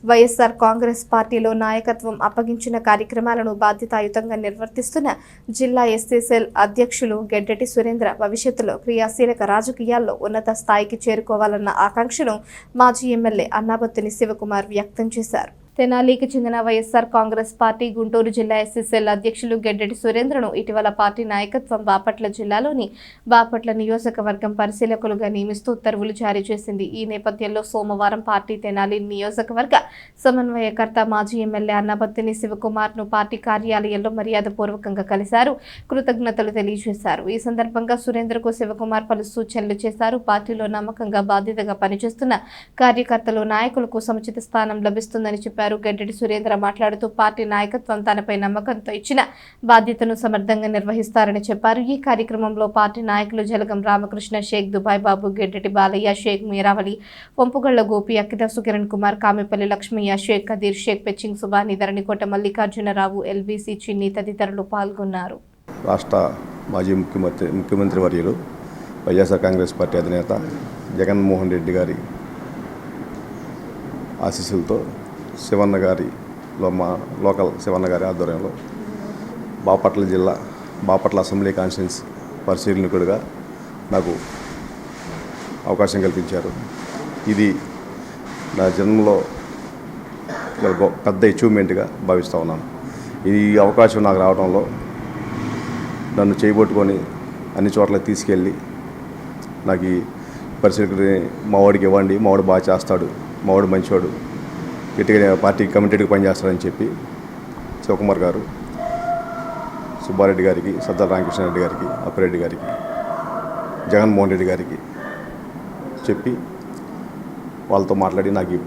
వైఎస్ఆర్ కాంగ్రెస్ పార్టీలో నాయకత్వం అప్పగించిన కార్యక్రమాలను బాధ్యతాయుతంగా నిర్వర్తిస్తున్న జిల్లా ఎస్సీ సెల్ అధ్యక్షులు గెడ్డెటి సురేంద్ర భవిష్యత్తులో క్రియాశీలక రాజకీయాల్లో ఉన్నత స్థాయికి చేరుకోవాలన్న ఆకాంక్షను మాజీ ఎమ్మెల్యే అన్నాబత్తుని శివకుమార్ వ్యక్తం చేశారు. తెనాలికి చెందిన వైఎస్ఆర్ కాంగ్రెస్ పార్టీ గుంటూరు జిల్లా ఎస్సీ సెల్ అధ్యక్షులు గెడ్డెటి సురేంద్రను ఇటీవల పార్టీ నాయకత్వం బాపట్ల జిల్లాలోని బాపట్ల నియోజకవర్గం పరిశీలకులుగా నియమిస్తూ ఉత్తర్వులు జారీ చేసింది. ఈ నేపథ్యంలో సోమవారం పార్టీ తెనాలి నియోజకవర్గ సమన్వయకర్త మాజీ ఎమ్మెల్యే అన్నాబత్తుని శివకుమార్ ను పార్టీ కార్యాలయంలో మర్యాదపూర్వకంగా కలిశారు, కృతజ్ఞతలు తెలియజేశారు. ఈ సందర్భంగా సురేంద్రకు శివకుమార్ పలు సూచనలు చేశారు. పార్టీలో నమ్మకంగా బాధ్యతగా పనిచేస్తున్న కార్యకర్తలు నాయకులకు సముచిత స్థానం లభిస్తుందని చెప్పారు. గెడ్డెటి సురేంద్ర మాట్లాడుతూ పార్టీ నాయకత్వం తనపై నమ్మకంతో ఇచ్చిన బాధ్యతను సమర్థంగా నిర్వహిస్తారని చెప్పారు. ఈ కార్యక్రమంలో పార్టీ నాయకులు జలగం రామకృష్ణ, షేక్ దుబాయ్ బాబు, గెడ్డెటి బాలయ్య, షేక్ మీరావళి, వంపుగళ్ల గోపి, అక్కిదాసు కిరణ్ కుమార్, కామెపల్లి లక్ష్మయ్య, షేక్ కదీర్, షేక్ పెచ్చింగ్ సుబాని, ధరణికోట మల్లికార్జునరావు, ఎల్బీసీ చిన్ని తదితరులు పాల్గొన్నారు. రాష్ట్ర మాజీ ముఖ్యమంత్రి వర్యులు వైఎస్ఆర్ కాంగ్రెస్ పార్టీ అధినేత జగన్మోహన్ రెడ్డి గారి ఆశీస్సులతో శివన్న గారిలో మా లోకల్ శివన్న గారి ఆధ్వర్యంలో బాపట్ల జిల్లా బాపట్ల అసెంబ్లీ కాన్స్టిట్యున్సీ పరిశీలకుడిగా నాకు అవకాశం కల్పించారు. ఇది నా జన్మలో పెద్ద అచీవ్మెంట్గా భావిస్తూ ఉన్నాను. ఈ అవకాశం నాకు రావడంలో నన్ను చేయబట్టుకొని అన్ని చోట్లకి తీసుకెళ్ళి నాకు ఈ పరిశీలకుడిని మావాడికి ఇవ్వండి, మావాడు బాగా చేస్తాడు, మావాడు మంచివాడు, గట్టిగా పార్టీ కమిటెడ్గా పనిచేస్తారని చెప్పి శివకుమార్ గారు, సుబ్బారెడ్డి గారికి, సజ్జల రామకృష్ణారెడ్డి గారికి, అప్పిరెడ్డి గారికి, జగన్మోహన్ రెడ్డి గారికి చెప్పి వాళ్ళతో మాట్లాడి నాకు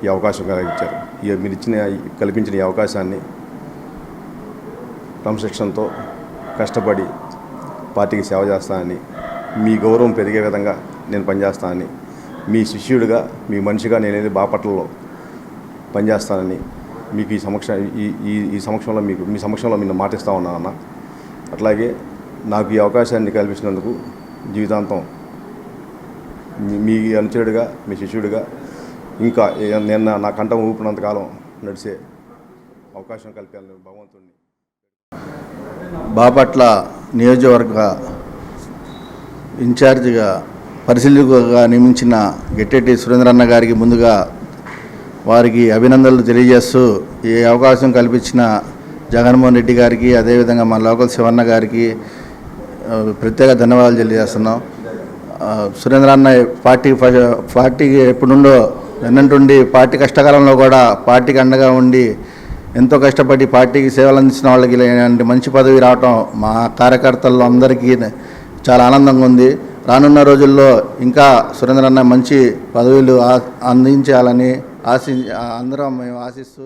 ఈ అవకాశం కలిగించారు. మీరు కల్పించిన ఈ అవకాశాన్ని క్రమశిక్షణతో కష్టపడి పార్టీకి సేవ చేస్తానని, మీ గౌరవం పెరిగే విధంగా నేను పనిచేస్తానని, మీ శిష్యుడిగా, మీ మనిషిగా నేను బాపట్లలో పనిచేస్తానని మీకు ఈ సమక్షంలో మీ సమక్షంలో నేను మాటిస్తూ ఉన్నానన్న. అట్లాగే నాకు ఈ అవకాశాన్ని కల్పించినందుకు జీవితాంతం మీ అనుచరుడిగా, మీ శిష్యుడిగా ఇంకా నేను నా కంఠం ఊపినంతకాలం నడిచే అవకాశం కల్పించాలని భగవంతుడిని. బాపట్ల నియోజకవర్గ ఇన్ఛార్జిగా పరిశీలకుగా నియమించిన గెడ్డెటి సురేంద్రన్న గారికి ముందుగా వారికి అభినందనలు తెలియజేస్తూ ఈ అవకాశం కల్పించిన జగన్మోహన్ రెడ్డి గారికి, అదేవిధంగా మా లోకల్ శివన్న గారికి ప్రత్యేక ధన్యవాదాలు తెలియజేస్తున్నాం. సురేంద్రన్న పార్టీకి ఎప్పుడుండో వెన్నంటుండి పార్టీ కష్టకాలంలో కూడా పార్టీకి అండగా ఉండి ఎంతో కష్టపడి పార్టీకి సేవలు అందించిన వాళ్ళకి ఇలాంటి మంచి పదవి రావటం మా కార్యకర్తల్లో అందరికీ చాలా ఆనందంగా ఉంది. రానున్న రోజుల్లో ఇంకా సురేంద్రన్న మంచి పదవులు అందించాలని అందరం మేము ఆశిస్తూ